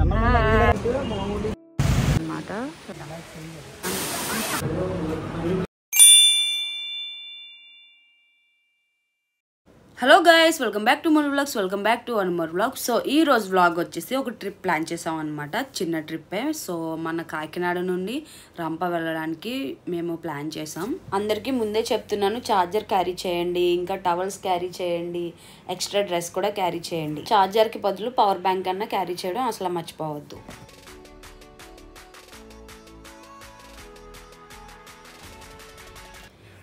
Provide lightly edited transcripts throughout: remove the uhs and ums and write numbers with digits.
అన్నమాట. Hello guys, welcome back to more vlogs, welcome back to more vlogs. So ఈ రోజు vlog వచ్చేసి ఒక ట్రిప్ ప్లాన్ చేసాం అనమాట, చిన్న ట్రిప్పే. సో మన కాకినాడ నుండి రంప వెళ్ళడానికి మేము ప్లాన్ చేసాం. అందరికీ ముందే చెప్తున్నాను, ఛార్జర్ క్యారీ చేయండి, ఇంకా టవల్స్ క్యారీ చేయండి, ఎక్స్ట్రా డ్రెస్ కూడా క్యారీ చేయండి. ఛార్జర్కి బదులు పవర్ బ్యాంక్ అన్నా క్యారీ చేయడం అసలు మర్చిపోవద్దు.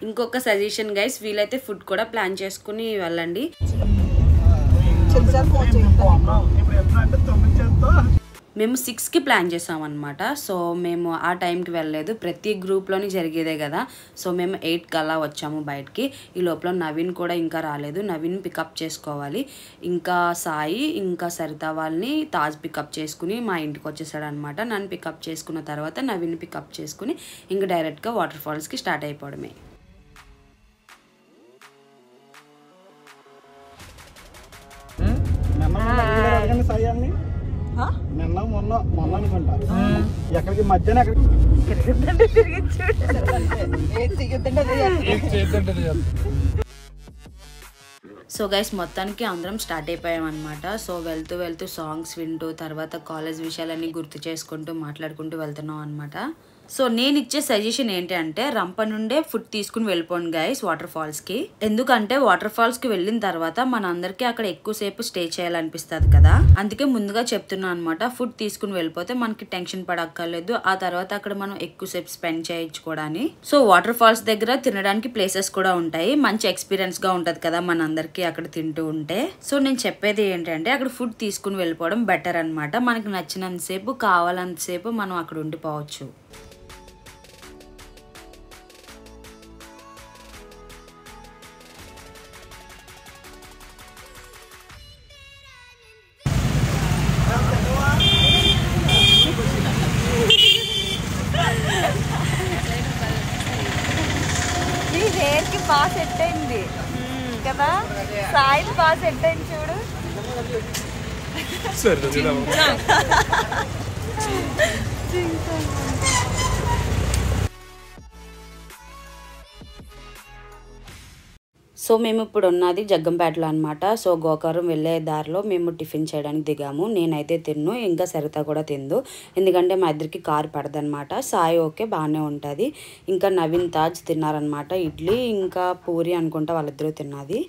ఇంకొక సజెషన్ గైస్, వీలైతే ఫుడ్ కూడా ప్లాన్ చేసుకుని వెళ్ళండి. మేము 6కి ప్లాన్ చేసాం అనమాట. సో మేము ఆ టైంకి వెళ్ళలేదు, ప్రతి గ్రూప్లోని జరిగేదే కదా. సో మేము 8కి అలా వచ్చాము బయటికి. ఈ లోపల నవీన్ కూడా ఇంకా రాలేదు, నవీన్ పికప్ చేసుకోవాలి. ఇంకా సాయి ఇంకా సరిత వాళ్ళని తాజ్ పికప్ చేసుకుని మా ఇంటికి వచ్చేసాడు అనమాట. నన్ను పికప్ చేసుకున్న తర్వాత నవీన్ పికప్ చేసుకుని ఇంకా డైరెక్ట్గా వాటర్ ఫాల్స్కి స్టార్ట్ అయిపోవడమే. మొన్న అనుకుంటా ఎక్కడికి మధ్యాహ్నం సో గైస్ మొత్తానికి అందరం స్టార్ట్ అయిపోయాం అనమాట. సో వెళ్తూ వెళ్తూ సాంగ్స్ వింటూ తర్వాత కాలేజ్ విషయాలన్నీ గుర్తు చేసుకుంటూ మాట్లాడుకుంటూ వెళ్తున్నాం అనమాట. సో నేను ఇచ్చే సజెషన్ ఏంటి అంటే, రంప నుండే ఫుడ్ తీసుకుని వెళ్ళిపోండి గైస్ వాటర్ ఫాల్స్కి. ఎందుకంటే వాటర్ ఫాల్స్కి వెళ్ళిన తర్వాత మన అందరికీ అక్కడ ఎక్కువసేపు స్టే చేయాలనిపిస్తుంది కదా, అందుకే ముందుగా చెప్తున్నాను అనమాట. ఫుడ్ తీసుకుని వెళ్ళిపోతే మనకి టెన్షన్ పడక్కర్లేదు, ఆ తర్వాత అక్కడ మనం ఎక్కువసేపు స్పెండ్ చేయొచ్చు కూడా అని. సో వాటర్ ఫాల్స్ దగ్గర తినడానికి ప్లేసెస్ కూడా ఉంటాయి, మంచి ఎక్స్పీరియన్స్ గా ఉంటది కదా మనందరికీ అక్కడ తింటూ ఉంటే. సో నేను చెప్పేది ఏంటంటే, అక్కడ ఫుడ్ తీసుకుని వెళ్ళిపోవడం బెటర్ అనమాట. మనకి నచ్చినంతసేపు కావాలంతసేపు మనం అక్కడ ఉండిపోవచ్చు. హెయిర్ కి బాగా సెట్ అయింది కదా, సాయి బాగా సెట్ అయింది చూడు. సో మేము ఇప్పుడు ఉన్నది జగ్గంపేటలో అనమాట. సో గోకారం వెళ్ళే దారిలో మేము టిఫిన్ చేయడానికి దిగాము. నేనైతే తిన్ను, ఇంకా సరిత కూడా తిందు, ఎందుకంటే మా ఇద్దరికి కారు పడదనమాట. సాయి ఓకే బాగానే ఉంటుంది. ఇంకా నవీన్ తాజ్ తిన్నారనమాట, ఇడ్లీ ఇంకా పూరి అనుకుంటా వాళ్ళిద్దరూ తిన్నది.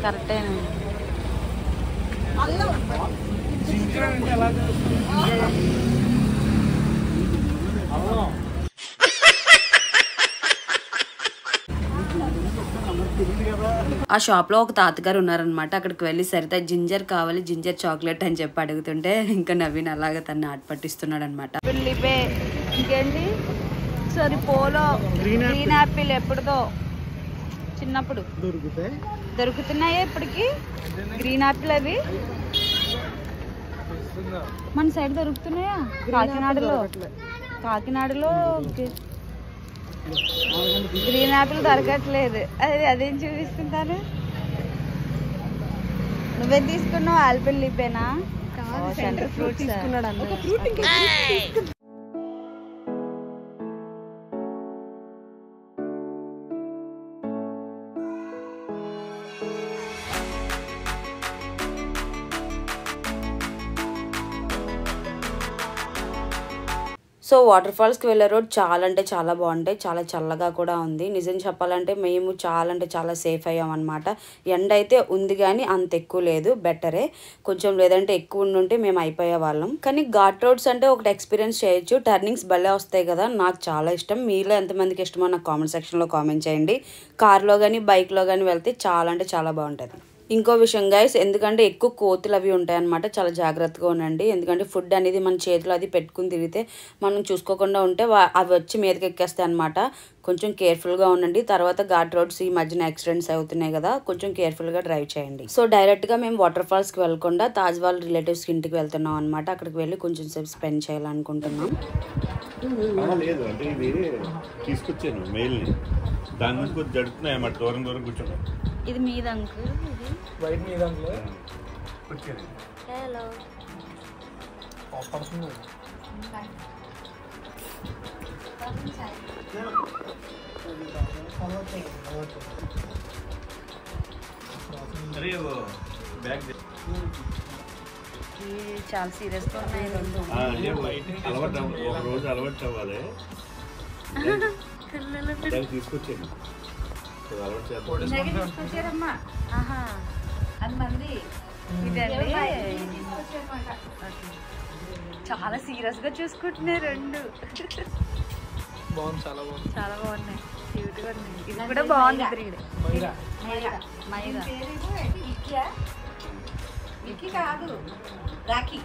కరెక్టే. ఆ షాప్ లో ఒక తాతగారు ఉన్నారనమాట. అక్కడికి వెళ్ళి సరిత జింజర్ కావాలి, జింజర్ చాక్లెట్ అని చెప్పి అడుగుతుంటే ఇంకా నవీన్ అలాగే తను ఆట పట్టిస్తున్నాడు అనమాట. ఇంకేంటి సరే పోలో గ్రీన్ యాపిల్ ఎప్పుడుదో చిన్నప్పుడు దొరుకుతున్నాయా ఇప్పటికి గ్రీన్ యాపిల్? అవి మన సైడ్ దొరుకుతున్నాయా? కాకినాడలో గ్రీన్ యాపిల్ దొరకట్లేదు. అదేం చూపిస్తుంటారు? నువ్వే తీసుకున్నావు? ఆల్పిల్ లిపేనా? సెంటర్ ఫ్రూట్ తీసుకున్నాడు అన్న. సో వాటర్ ఫాల్స్కి వెళ్ళే రోడ్ చాలా అంటే చాలా బాగుంటాయి, చాలా చల్లగా కూడా ఉంది. నిజం చెప్పాలంటే మేము చాలా అంటే చాలా సేఫ్ అయ్యాం అనమాట. ఎండ అయితే ఉంది కానీ అంత ఎక్కువ లేదు, బెటరే. కొంచెం లేదంటే ఎక్కువ ఉండుంటే మేము అయిపోయే వాళ్ళం. కానీ ఘాట్ రోడ్స్ అంటే ఒకటి ఎక్స్పీరియన్స్ చేయొచ్చు, టర్నింగ్స్ భలే వస్తాయి కదా, నాకు చాలా ఇష్టం. మీలో ఎంతమందికి ఇష్టమో నాకు కామెంట్ సెక్షన్లో కామెంట్ చేయండి. కార్లో కానీ బైక్లో కానీ వెళ్తే చాలా అంటే చాలా బాగుంటుంది. ఇంకో విషయం గైస్, ఎందుకంటే ఎక్కువ కోతులు అవి ఉంటాయి అన్నమాట, చాలా జాగ్రత్తగా ఉండండి. ఎందుకంటే ఫుడ్ అనేది మన చేతిలో అది పెట్టుకుని తిరిగితే మనం చూసుకోకుండా ఉంటే అవి వచ్చి మీదకి ఎక్కేస్తాయి అనమాట. కొంచెం కేర్ఫుల్గా ఉండండి. తర్వాత ఘాట్ రోడ్స్ ఈ మధ్యన యాక్సిడెంట్స్ అవుతున్నాయి కదా, కొంచెం కేర్ఫుల్గా డ్రైవ్ చేయండి. సో డైరెక్ట్గా మేము వాటర్ ఫాల్స్కి వెళ్ళకుండా తాజ్ వాళ్ళ రిలేటివ్స్కి ఇంటికి వెళ్తున్నాం అనమాట. అక్కడికి వెళ్ళి కొంచెం సేపు స్పెండ్ చేయాలనుకుంటున్నాం. లేదు అంటే ఇది తీసుకొచ్చాను మెయిల్ని, దాని నుంచి కొంచెం జడుతున్నాయి అన్నమాట, దూరం దూరం కూర్చున్నాం. ఇది మీద అంకుల్, ఇది వైట్ మీద హలో అరే బ్యాగ్ చాలా సీరియస్గా ఉన్నాయి రెండు. అలవాటు ఒక రోజు అలవాటు అవ్వాలి, దాన్ని తీసుకొచ్చాను అలవాటు చేద్దాం. చాలా సీరియస్ గా చూసుకుంటున్నాయి రెండు. బాగుంది, చాలా బాగుంది, చాలా బాగున్నాయి, క్యూట్ గా ఉన్నాయి. ఇది కూడా బాగుంది. రాఖీ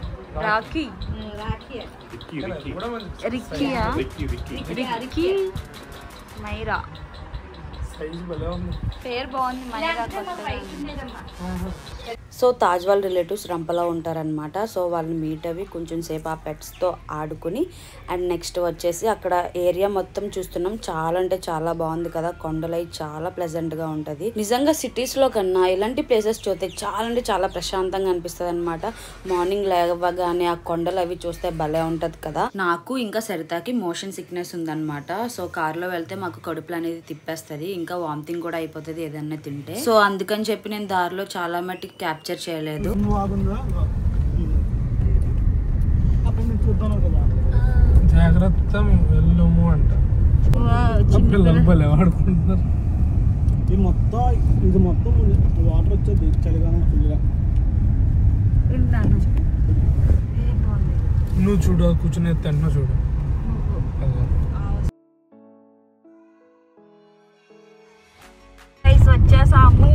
రిక్కీయా రిక్కీ మైరా పేరు బాగుంది. మైరా సో తాజ్ వాళ్ళ రిలేటివ్స్ రంపలో ఉంటారనమాట. సో వాళ్ళని మీట్ అవి కొంచెం సేపు ఆ పెట్స్తో ఆడుకుని అండ్ నెక్స్ట్ వచ్చేసి అక్కడ ఏరియా మొత్తం చూస్తున్నాం. చాలా అంటే చాలా బాగుంది కదా, కొండలై చాలా ప్లెజెంట్గా ఉంటుంది. నిజంగా సిటీస్లో కన్నా ఇలాంటి ప్లేసెస్ చూస్తే చాలా అంటే చాలా ప్రశాంతంగా అనిపిస్తుంది అనమాట. మార్నింగ్ లేవగానే ఆ కొండలు అవి చూస్తే భలే ఉంటుంది కదా. నాకు ఇంకా సరితాకి మోషన్ సిక్నెస్ ఉందన్నమాట. సో కార్లో వెళ్తే మాకు కడుపులు అనేది తిప్పేస్తుంది, ఇంకా వామిటింగ్ కూడా అయిపోతుంది ఏదన్నా తింటే. సో అందుకని చెప్పి నేను దారిలో చాలా మట్టుకి క్యాప్చర్ చేయలేదు. జాగ్రత్త వెళ్ళము అంట పిల్లలు భలే వాడుకుంటున్నారు. ఇది మొత్తం వాటర్ వచ్చేది చలిగానే ఫుల్గా. నువ్వు చూడు కూర్చునే తింటున్నా చూడు. వచ్చేసాము,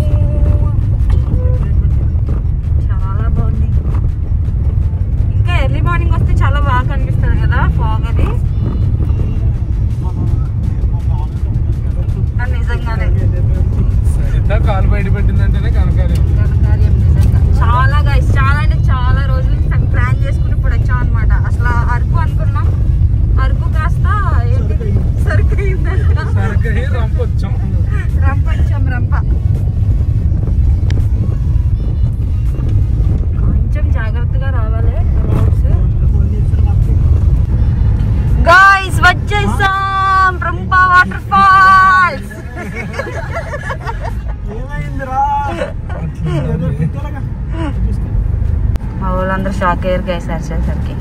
చాలా బాగుంది. ఇంకా ఎర్లీ మార్నింగ్ వస్తే చాలా బాగా కనిపిస్తుంది కదా ఫాగ్ అది. నిజంగానే సరిత కాలు బయట పెట్టిందంటేనే కనకార్యం. చాలా గైస్, చాలా అంటే చాలా రోజుల నుంచి ప్లాన్ చేసుకుని ఇప్పుడు వచ్చాం అనమాట. అసలు అరకు అనుకున్నాం, అరకు కాస్త సరుకు అయిందంట. రంప వచ్చాం, రంప కొంచెం జాగ్రత్తగా రావాలి. గైస్ వచ్చేసాం రంప వాటర్ ఫాల్స్. మా వాళ్ళందరూ షాక్ అయ్యారు గైస్ వచ్చేసరికి.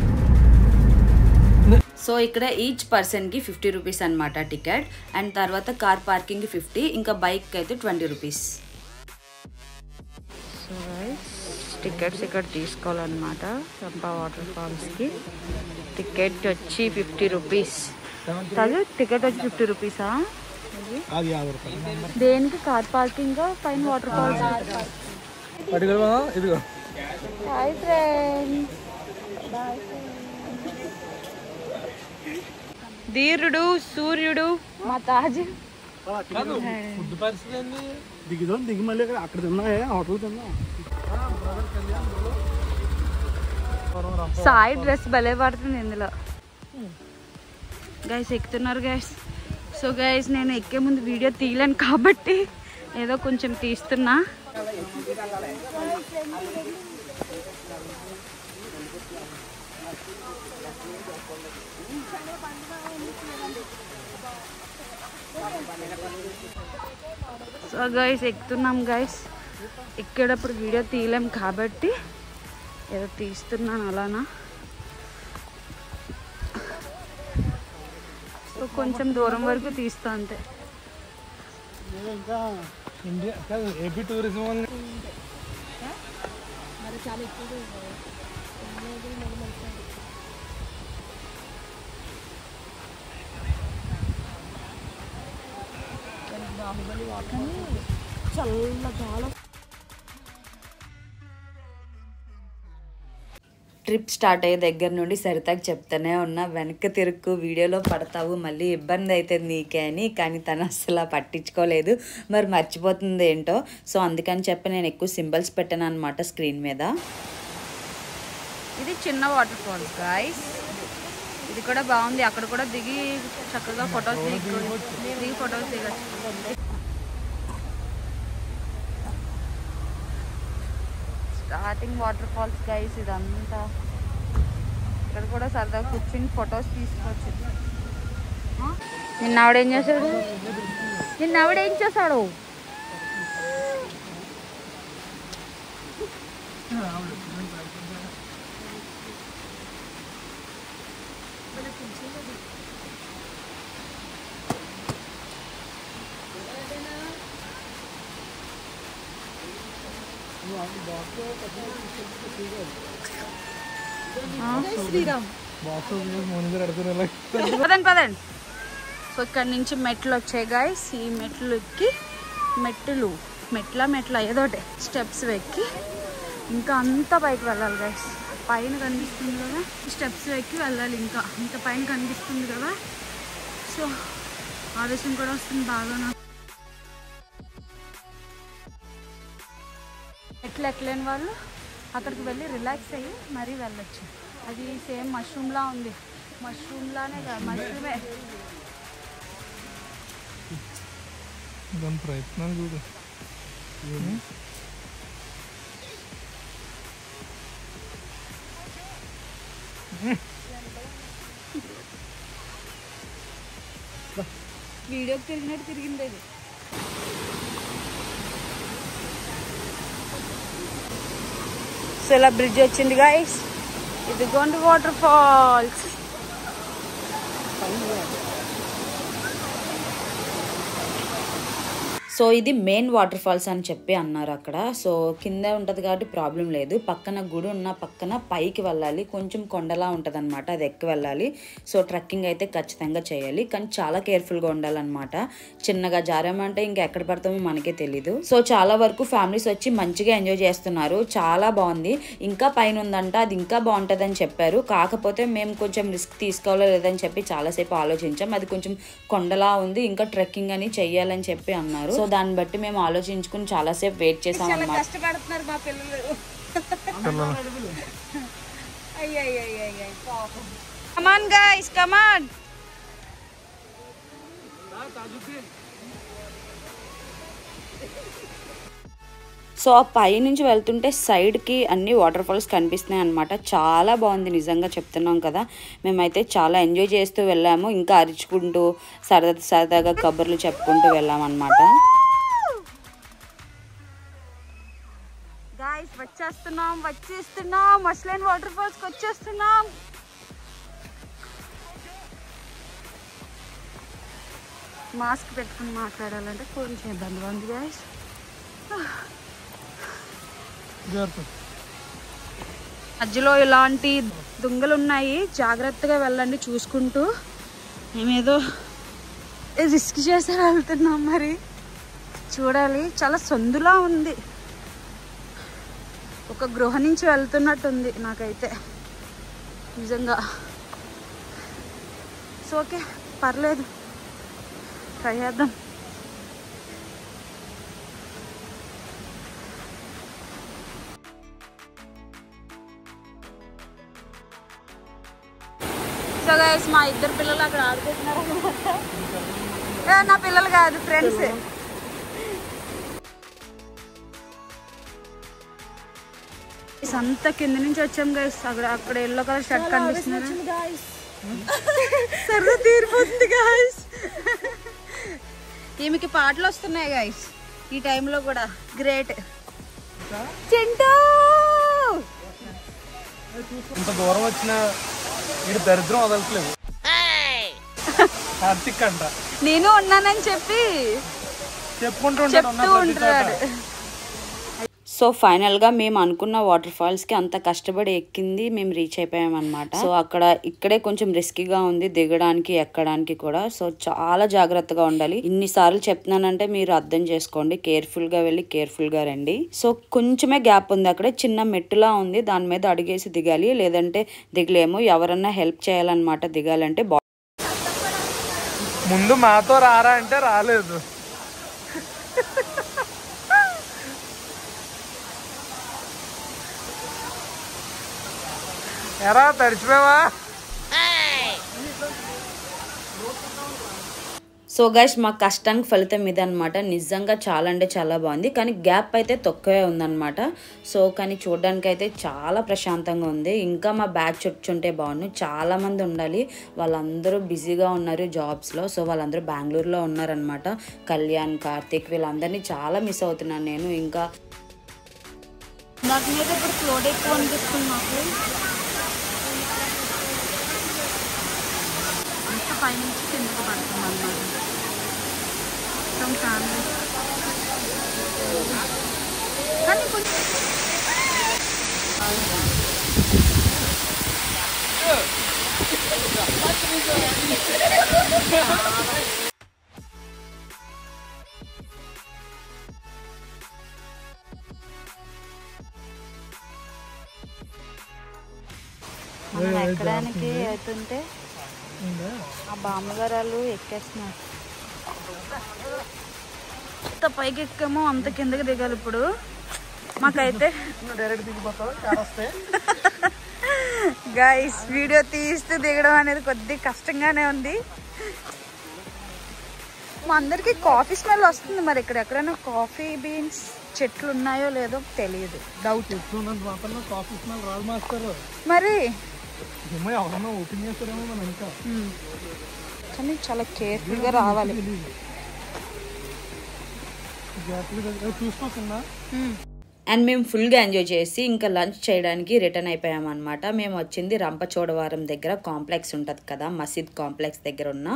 సో ఇక్కడ ఈచ్ పర్సన్కి 50 రూపీస్ అనమాట టికెట్. అండ్ తర్వాత కార్ పార్కింగ్కి 50, ఇంకా బైక్ అయితే 20 రూపీస్. సో టికెట్స్ ఇక్కడ తీసుకోవాలన్నమాట. రంప వాటర్ ఫాల్స్కి టికెట్ వచ్చి 50 రూపీస్. టికెట్ వచ్చి 50 రూపీసా? దేనికి? కార్ పార్కింగ్, పైన వాటర్ ఫాల్స్. ఇదిగో హాయ్ ఫ్రెండ్స్. ధీరుడు సూర్యుడు మా తాజ్. ఫుడ్ పరిస్థితి దిగి మళ్ళీ అక్కడ తిన్నాయే హోటల్ తిన్నా. సాయి డ్రెస్ భలే పడుతుంది ఇందులో. గైస్ ఎక్కుతున్నారు గైస్. సో గైస్ నేను ఎక్కే ముందు వీడియో తీయలేను కాబట్టి ఏదో కొంచెం తీస్తున్నా. సో గైస్ ఎక్కుతున్నాం గైస్. ఎక్కేటప్పుడు వీడియో తీయలేం కాబట్టి ఏదో తీస్తున్నాను అలానా. సో కొంచెం దూరం వరకు తీస్తా అంతే. ఇంకా ఇండియా కాదు ఏపీ టూరిజం వాళ్ళు ట్రిప్ స్టార్ట్ అయ్యే దగ్గర నుండి సరితకు చెప్తానే ఉన్నా, వెనక్కి తిరుక్కు వీడియోలో పడతావు మళ్ళీ ఇబ్బంది అవుతుంది నీకే అని. కానీ తను అసలు పట్టించుకోలేదు, మరి మర్చిపోతుంది ఏంటో. సో అందుకని చెప్పి నేను ఎక్కువ సింబల్స్ పెట్టాను అనమాట స్క్రీన్ మీద. ఇది చిన్న వాటర్ ఫాల్స్ గాయ్స్, ఇది కూడా బాగుంది. అక్కడ కూడా దిగి చక్కగా ఫొటోస్ దిగచ్చు. స్టార్టింగ్ వాటర్ ఫాల్స్ గైస్ ఇదంతా. ఇక్కడ కూడా సరదాగా కూర్చుని ఫొటోస్ తీసుకోవచ్చు. నిన్న ఆవిడేం చేశాడు? పదండి. సో ఇక్కడ నుంచి మెట్లు వచ్చాయి గైస్. ఈ మెట్లు ఎక్కి మెట్ల ఏదోటే స్టెప్స్ ఎక్కి ఇంకా అంతా పైకి వెళ్ళాలి గైస్. పైన కనిపిస్తుంది కదా, స్టెప్స్ ఎక్కి వెళ్ళాలి. ఇంకా ఇంత పైన కనిపిస్తుంది కదా. సో ఆవేశం కూడా వస్తుంది బాగా. ఎట్లా ఎక్కలేని వాళ్ళు అక్కడికి వెళ్ళి రిలాక్స్ అయ్యి మరీ వెళ్ళొచ్చు. అది సేమ్ మష్రూమ్లా ఉంది. మష్రూమ్లానే కాదు, మష్రూమే. దాని ప్రయత్నాలు చూడు. వీడియోకి తిరిగినట్టు తిరిగింది అది. సో ఇలా బ్రిడ్జ్ వచ్చింది గైస్. ఇదిగోండి వాటర్ ఫాల్స్. సో ఇది మెయిన్ వాటర్ ఫాల్స్ అని చెప్పి అన్నారు అక్కడ. సో కింద ఉంటుంది కాబట్టి ప్రాబ్లం లేదు. పక్కన గుడి ఉన్న పక్కన పైకి వెళ్ళాలి, కొంచెం కొండలా ఉంటుంది అనమాట, అది ఎక్కి వెళ్ళాలి. సో ట్రెక్కింగ్ అయితే ఖచ్చితంగా చేయాలి, కానీ చాలా కేర్ఫుల్గా ఉండాలన్నమాట. చిన్నగా జారామంటే ఇంకా ఎక్కడ పడతామో మనకే తెలీదు. సో చాలా వరకు ఫ్యామిలీస్ వచ్చి మంచిగా ఎంజాయ్ చేస్తున్నారు, చాలా బాగుంది. ఇంకా పైన ఉందంట, అది ఇంకా బాగుంటుంది అని చెప్పారు. కాకపోతే మేము కొంచెం రిస్క్ తీసుకోవాలో లేదని చెప్పి చాలాసేపు ఆలోచించాం. అది కొంచెం కొండలా ఉంది, ఇంకా ట్రెక్కింగ్ అని చెయ్యాలని చెప్పి అన్నారు. సో దాన్ని బట్టి మేము ఆలోచించుకుని చాలాసేపు వెయిట్ చేసాం అన్నమాట. కష్టపడుతున్నారు మా పిల్లలు. Come on guys, come on. So ఆ పై నుంచి వెళ్తుంటే సైడ్కి అన్ని వాటర్ ఫాల్స్ కనిపిస్తున్నాయి అనమాట. చాలా బాగుంది, నిజంగా చెప్తున్నాం కదా. మేమైతే చాలా ఎంజాయ్ చేస్తూ వెళ్ళాము, ఇంకా అరుచుకుంటూ సరదాగా కబుర్లు చెప్పుకుంటూ వెళ్ళామన్నమాట. గాయ్స్ వచ్చేస్తున్నాం మస్లైన్ వాటర్ ఫాల్స్ కి వచ్చేస్తున్నాం. మాస్క్ పెట్టుకుని మాట్లాడాలంటే కొంచెం ఇబ్బందిగా ఉంది గాయ్స్. మధ్యలో ఇలాంటి దుంగలు ఉన్నాయి, జాగ్రత్తగా వెళ్ళండి చూసుకుంటూ. మేమేదో రిస్క్ చేసి వెళ్తున్నాం, మరి చూడాలి. చాలా సందులా ఉంది, ఒక గృహ నుంచి వెళ్తున్నట్టుంది నాకైతే నిజంగా. సో ఓకే, పర్లేదు, ట్రై చేద్దాం. సో గైస్ మా ఇద్దరు పిల్లలు అక్కడ ఆడుకుంటున్నారు అనమాట. నా పిల్లలు కాదు, ఫ్రెండ్స్. అంతా కింద నుంచి వచ్చాం గైస్. అక్కడ ఎల్లో కలర్ షర్ట్ కనిపిస్తుంది, సరదా తీరిపోతుంది గైస్. ఈమెకి పాటలు వస్తున్నాయి గైస్ ఈ టైంలో కూడా. గ్రేట్ చింటూ. ఇంత దూరం వచ్చిన వీడు దరిద్రం వదలట్లేదు. కార్తిక్ అంట, నేను ఉన్నానని చెప్పి చెప్పుకుంటూ చెప్తూ ఉంటాడు. సో ఫైనల్గా మేము అనుకున్న వాటర్ ఫాల్స్కి అంత కష్టపడి ఎక్కింది మేము రీచ్ అయిపోయామన్నమాట. సో ఇక్కడే కొంచెం రిస్కీగా ఉంది దిగడానికి ఎక్కడానికి కూడా. సో చాలా జాగ్రత్తగా ఉండాలి. ఇన్నిసార్లు చెప్తున్నానంటే మీరు అర్థం చేసుకోండి. కేర్ఫుల్గా వెళ్ళి కేర్ఫుల్గా రండి. సో కొంచెమే గ్యాప్ ఉంది, అక్కడ చిన్న మెట్టులా ఉంది, దాని మీద అడిగేసి దిగాలి, లేదంటే దిగలేము. ఎవరన్నా హెల్ప్ చేయాలన్నమాట దిగాలంటే. ముందు మాతో రారా అంటే రాలేదు. ఎరా తడిచిపోయావా? సో గైస్ మా కష్టానికి ఫలితం ఇది అనమాట. నిజంగా చాలా అంటే చాలా బాగుంది, కానీ గ్యాప్ అయితే తక్కువే ఉందన్నమాట. సో కానీ చూడడానికి అయితే చాలా ప్రశాంతంగా ఉంది. ఇంకా మా బ్యాచ్ వచ్చుంటే బాగుండు, చాలా మంది ఉండాలి. వాళ్ళందరూ బిజీగా ఉన్నారు జాబ్స్లో. సో వాళ్ళందరూ బెంగళూరులో ఉన్నారనమాట. కళ్యాణ్, కార్తిక్ వీళ్ళందరినీ చాలా మిస్ అవుతున్నాను నేను. ఇంకా నాకు మీద ఇప్పుడు ఫ్లోట్ ఎక్కువ అనిపిస్తుంది నాకు. అంత పైనుంచి కిందకి పడుతుంది అన్నమాట. మొత్తం ఫ్యామిలీ కానీ కొంచెం మనం ఎక్కడానికి అవుతుంటే ఆ బామ్మగారు ఎక్కేస్తున్నారు. ఎంత పైకి ఎక్కామో అంత కిందకి దిగాలి ఇప్పుడు. మాకైతే డైరెక్ట్ దిగిపోతావు చాలా వస్తాయి. గైస్ వీడియో తీస్తూ దిగడం అనేది కొద్దిగా కష్టంగానే ఉంది. మా అందరికి కాఫీ స్మెల్ వస్తుంది. మరి ఇక్కడ ఎక్కడైనా కాఫీ బీన్స్ చెట్లు ఉన్నాయో లేదో తెలియదు, డౌట్. మాత్రం కాఫీ స్మెల్ రాదు మాస్టర్. మరి ఏమో ఎవరన్నా ఓపెన్ చేస్తారేమో మనం ఇంకా. కానీ చాలా కేర్ఫుల్గా రావాలి. చూసుకోకుండా అండ్ మేము ఫుల్గా ఎంజాయ్ చేసి ఇంకా లంచ్ చేయడానికి రిటర్న్ అయిపోయామన్నమాట. మేము వచ్చింది రంపచోడవరం దగ్గర కాంప్లెక్స్ ఉంటుంది కదా, మసీద్ కాంప్లెక్స్ దగ్గర ఉన్న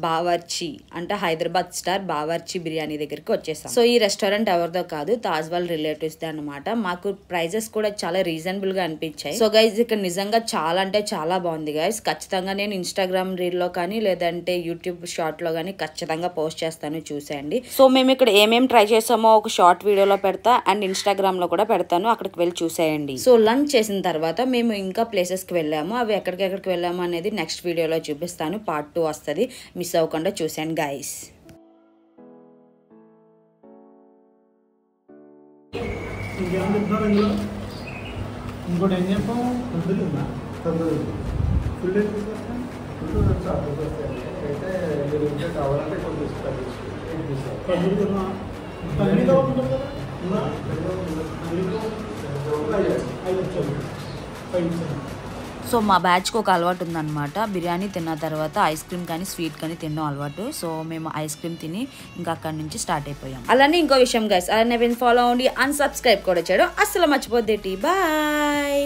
బావర్చి అంటే హైదరాబాద్ స్టార్ బావర్చి బిర్యానీ దగ్గరికి వచ్చేసాం. సో ఈ రెస్టారెంట్ ఎవరిదో కాదు, తాజ్వాల్ రిలేటివ్స్దే అనమాట. మాకు ప్రైజెస్ కూడా చాలా రీజనబుల్గా అనిపించాయి. సో గైజ్ ఇక్కడ నిజంగా చాలా అంటే చాలా బాగుంది గైజ్. ఖచ్చితంగా నేను ఇన్స్టాగ్రామ్ రీల్లో కానీ లేదంటే యూట్యూబ్ షార్ట్లో కానీ ఖచ్చితంగా పోస్ట్ చేస్తాను, చూసేయండి. సో మేము ఇక్కడ ఏమేమి ట్రై చేసామో ఒక షార్ట్ వీడియోలో పెడతా అండ్ ఇన్స్టాగ్రామ్ లో కూడా పెడతాను, అక్కడికి వెళ్ళి చూసేయండి. సో లంచ్ చేసిన తర్వాత మేము ఇంకా ప్లేసెస్ కి వెళ్ళాము. అవి ఎక్కడికి వెళ్ళాము అనేది నెక్స్ట్ వీడియోలో చూపిస్తాను. పార్ట్ 2 వస్తుంది, మిస్ అవ్వకుండా చూసేయండి గైస్. ఇంకోటి ఏం చెప్పాము సో మా బ్యాచ్కి ఒక అలవాటు ఉందన్నమాట. బిర్యానీ తిన్న తర్వాత ఐస్ క్రీమ్ కానీ స్వీట్ కానీ తినడం అలవాటు. సో మేము ఐస్ క్రీమ్ తిని ఇంకా అక్కడి నుంచి స్టార్ట్ అయిపోయాం. అలానే ఇంకో విషయం గైస్, అలానే ఫాలో అవ్వండి, అన్సబ్స్క్రైబ్ కూడా చేయడం అస్సలు మర్చిపోద్దేటి. బాయ్.